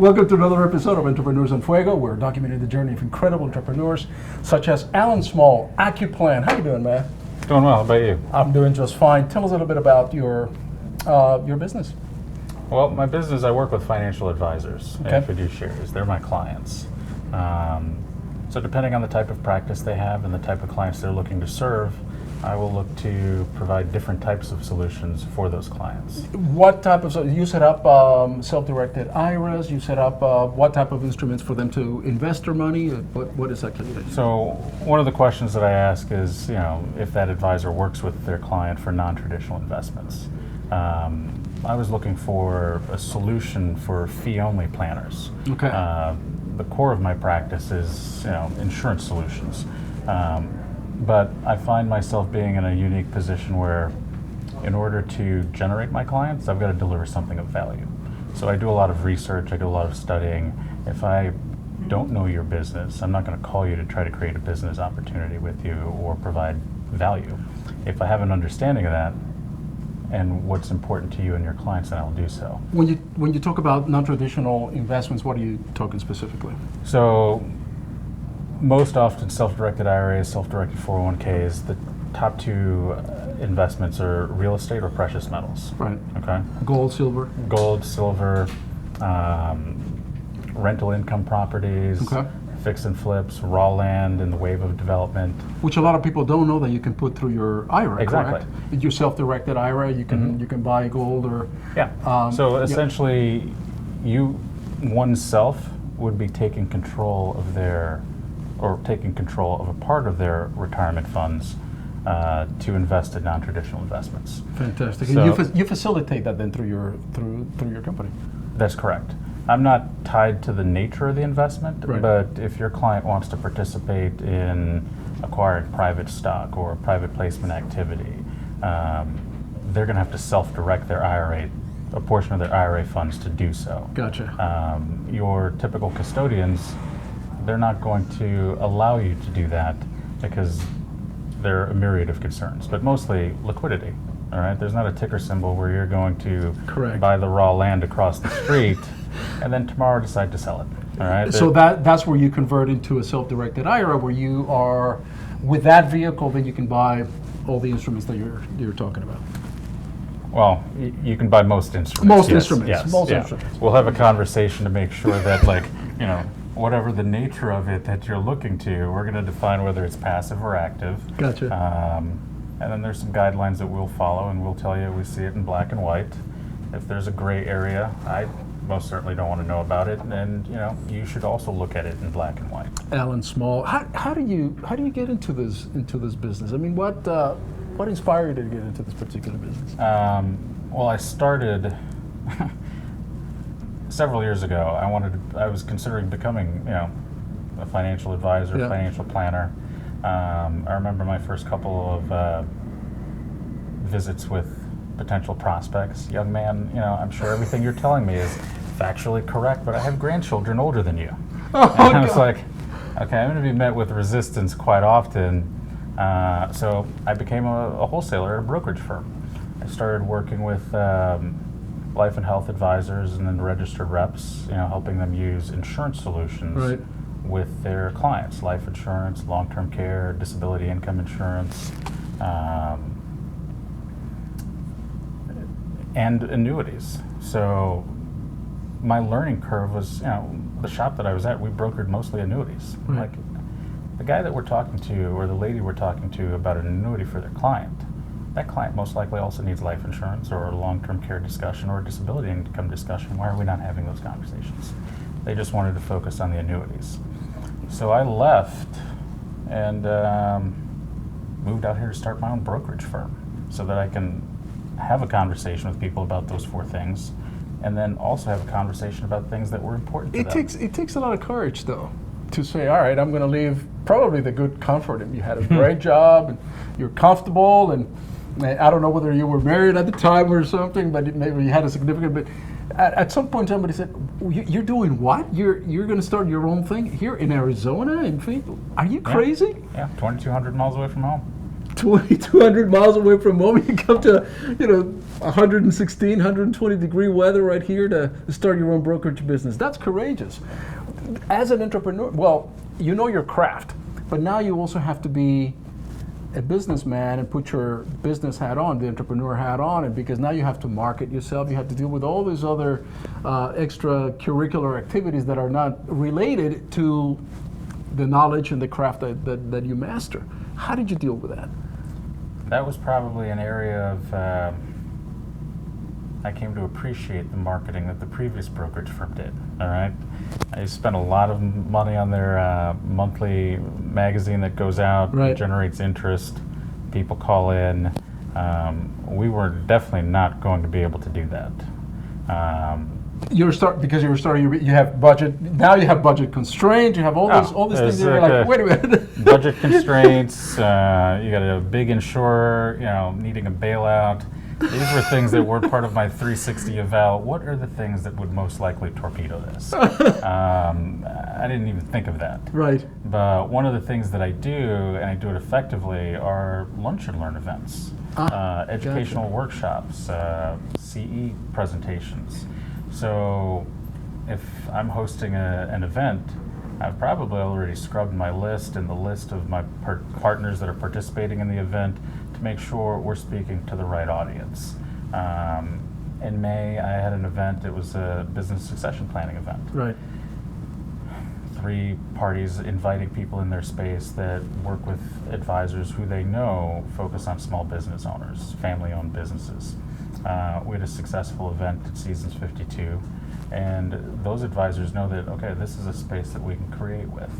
Welcome to another episode of Entrepreneurs on Fuego. We're documenting the journey of incredible entrepreneurs such as Allan Small, Accuplan. How you doing, man? Doing well. How about you? I'm doing just fine. Tell us a little bit about your business. Well, my business, I work with financial advisors and fiduciaries. They're my clients. So depending on the type of practice they have and the type of clients they're looking to serve, I will look to provide different types of solutions for those clients. What type of, you set up self-directed IRAs, you set up what type of instruments for them to invest their money? What exactly do they do? So one of the questions that I ask is, if that advisor works with their client for non-traditional investments. I was looking for a solution for fee-only planners. Okay. The core of my practice is, insurance solutions. But I find myself being in a unique position where in order to generate my clients, I've got to deliver something of value. So I do a lot of research, I do a lot of studying. If I don't know your business, I'm not going to call you to try to create a business opportunity with you or provide value. If I have an understanding of that and what's important to you and your clients, then I'll do so. When you talk about non-traditional investments, what are you talking specifically? So most often self-directed IRAs, self-directed 401ks, the top two investments are real estate or precious metals. Right. Okay. Gold, silver? Gold, silver, rental income properties, fix and flips, raw land in the wave of development. Which a lot of people don't know that you can put through your IRA, exactly. Correct? Your self-directed IRA, you can buy gold or... Yeah. So essentially, you oneself would be taking control of taking control of a part of their retirement funds to invest in non-traditional investments. Fantastic. So, and you facilitate that then through your company. That's correct. I'm not tied to the nature of the investment, right. But if your client wants to participate in acquiring private stock or private placement activity, they're going to have to self-direct their IRA, a portion of their IRA funds to do so. Gotcha. Your typical custodians, they're not going to allow you to do that because there are a myriad of concerns, but mostly liquidity. All right, there's not a ticker symbol where you're going to buy the raw land across the street and then tomorrow decide to sell it. All right. So that's where you convert into a self-directed IRA, where you are with that vehicle, then you can buy all the instruments that you're talking about. Well, you can buy most instruments. Most instruments. Yes, most yeah. instruments. We'll have a conversation to make sure that, whatever the nature of it that you're looking to, we're going to define whether it's passive or active. Gotcha. And then there's some guidelines that we'll follow, and we'll tell you we see it in black and white. If there's a gray area, I most certainly don't want to know about it, and you should also look at it in black and white. Allan Small, how do you get into this business? I mean, what inspired you to get into this particular business? Well, I started several years ago. I was considering becoming, a financial advisor, financial planner. I remember my first couple of visits with potential prospects. Young man, I'm sure everything you're telling me is factually correct, but I have grandchildren older than you. And I was like, okay, I'm going to be met with resistance quite often. So I became a wholesaler at a brokerage firm. I started working with life and health advisors and then registered reps, helping them use insurance solutions with their clients, life insurance, long-term care, disability income insurance, and annuities. So my learning curve was, the shop that I was at, we brokered mostly annuities. Right. Like the guy that we're talking to or the lady we're talking to about an annuity for their client, that client most likely also needs life insurance or a long-term care discussion or a disability income discussion. Why are we not having those conversations? They just wanted to focus on the annuities. So I left and moved out here to start my own brokerage firm so that I can have a conversation with people about those four things and then also have a conversation about things that were important to them. It takes a lot of courage, though, to say, all right, I'm going to leave probably the good comfort, and you had a great job and you're comfortable, and I don't know whether you were married at the time or something, but maybe you had a significant, but at some point somebody said, you're doing what? You're going to start your own thing here in Arizona? In Phoenix? Are you crazy? Yeah, 2,200 miles away from home. 200 miles away from home. You come to, 116, 120-degree weather right here to start your own brokerage business. That's courageous. As an entrepreneur, well, you know your craft, but now you also have to be a businessman and put your business hat on, the entrepreneur hat on, and because now you have to market yourself, you have to deal with all these other extracurricular activities that are not related to the knowledge and the craft that you master. How did you deal with that? That was probably an area of, I came to appreciate the marketing that the previous brokerage firm did, all right? I spent a lot of money on their monthly magazine that goes out, right. Generates interest, people call in. We were definitely not going to be able to do that. Because you were starting, you have budget, now you have budget constraints, you have all these things that you're like, wait a minute. Budget constraints, you got a big insurer, needing a bailout. These were things that were part of my 360 eval. What are the things that would most likely torpedo this? I didn't even think of that. Right. But one of the things that I do, and I do it effectively, are lunch and learn events, educational workshops, CE presentations. So if I'm hosting an event, I've probably already scrubbed my list and the list of my partners that are participating in the event to make sure we're speaking to the right audience. In May, I had an event. It was a business succession planning event. Right. 3 parties inviting people in their space that work with advisors who they know focus on small business owners, family-owned businesses. We had a successful event at Seasons 52, and those advisors know that, okay, this is a space that we can create with.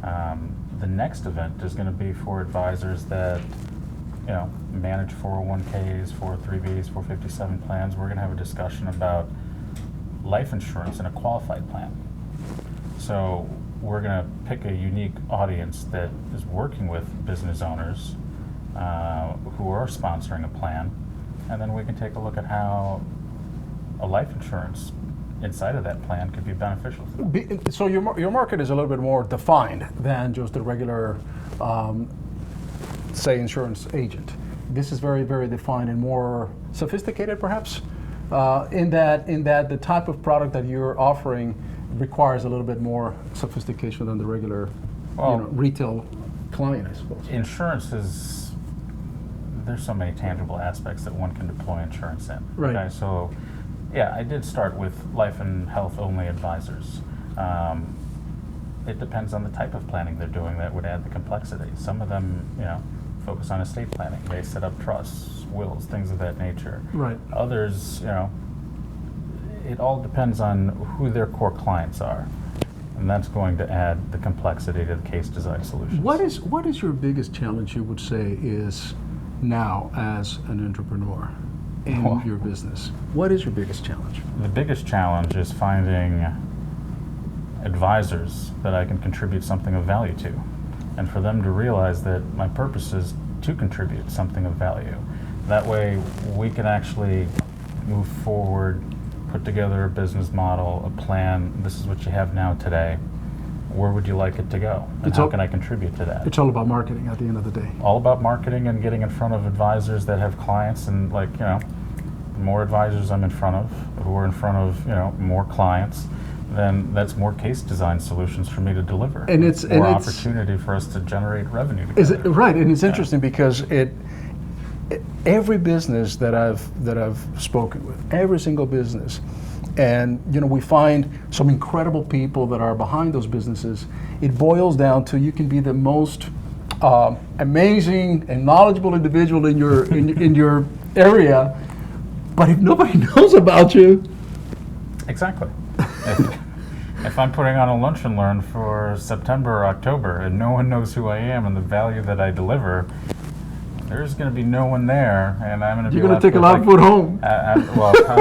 The next event is going to be for advisors that manage 401ks, 403bs, 457 plans. We're going to have a discussion about life insurance and a qualified plan. So we're going to pick a unique audience that is working with business owners who are sponsoring a plan, and then we can take a look at how a life insurance inside of that plan could be beneficial. So your market is a little bit more defined than just a regular, say, insurance agent. This is very, very defined and more sophisticated, perhaps, in that the type of product that you're offering requires a little bit more sophistication than the regular retail client, I suppose. Insurance there's so many tangible aspects that one can deploy insurance in. Right. Okay, so yeah, I did start with life and health only advisors. It depends on the type of planning they're doing that would add the complexity. Some of them, focus on estate planning. They set up trusts, wills, things of that nature. Right. Others, it all depends on who their core clients are. And that's going to add the complexity to the case design solutions. What is your biggest challenge, you would say, is now as an entrepreneur in your business? What is your biggest challenge? The biggest challenge is finding advisors that I can contribute something of value to, and for them to realize that my purpose is to contribute something of value. That way we can actually move forward, put together a business model, a plan. This is what you have now today. Where would you like it to go? And how can I contribute to that? It's all about marketing at the end of the day. All about marketing and getting in front of advisors that have clients, and the more advisors I'm in front of, who are in front of more clients, then that's more case design solutions for me to deliver. And it's more opportunity for us to generate revenue together. Is it right? And it's interesting because every business that I've spoken with, every single business, and we find some incredible people that are behind those businesses. It boils down to you can be the most amazing and knowledgeable individual in your area, but if nobody knows about you, exactly. If I'm putting on a lunch and learn for September or October and no one knows who I am and the value that I deliver, there's going to be no one there, and I'm going to be. You're going to take a lot of food home. I'm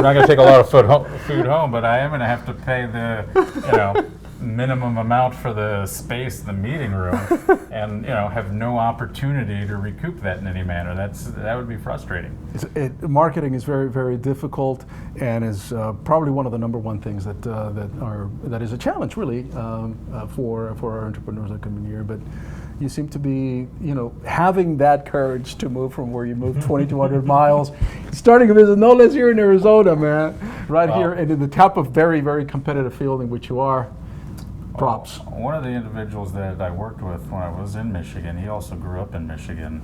not going to take a lot of food home, but I am going to have to pay the minimum amount for the space in the meeting room, and have no opportunity to recoup that in any manner. That would be frustrating. Marketing is very, very difficult, and is probably one of the number one things that is a challenge, really, for our entrepreneurs that come in here. But you seem to be, having that courage to move from where you moved 2,200 miles, starting a business, no less here in Arizona, man, here, and in the top of very, very competitive field in which you are. Props. One of the individuals that I worked with when I was in Michigan, he also grew up in Michigan.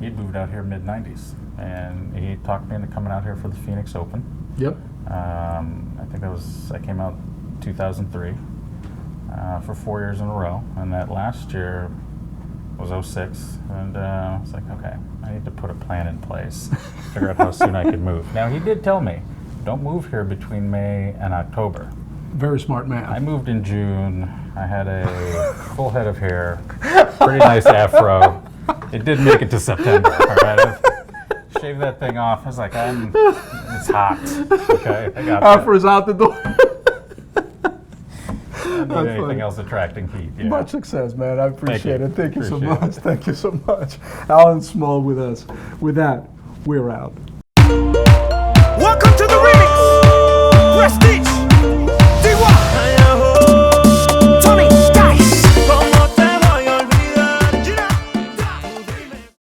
He'd moved out here mid-90s, and he talked me into coming out here for the Phoenix Open. Yep. I think I came out 2003 for 4 years in a row, and that last year was 06, and I was like, okay, I need to put a plan in place, figure out how soon I could move. Now, he did tell me, don't move here between May and October. Very smart man. I moved in June. I had a full head of hair, pretty nice afro. It did make it to September. All right, I shaved that thing off. I was like, it's hot. Okay, I got that. Afro's out the door. I don't need anything else attracting heat. Yeah. Much success, man. I appreciate it. Thank you so Appreciate much. it. Thank you so much. Allan Small with us. With that, we're out.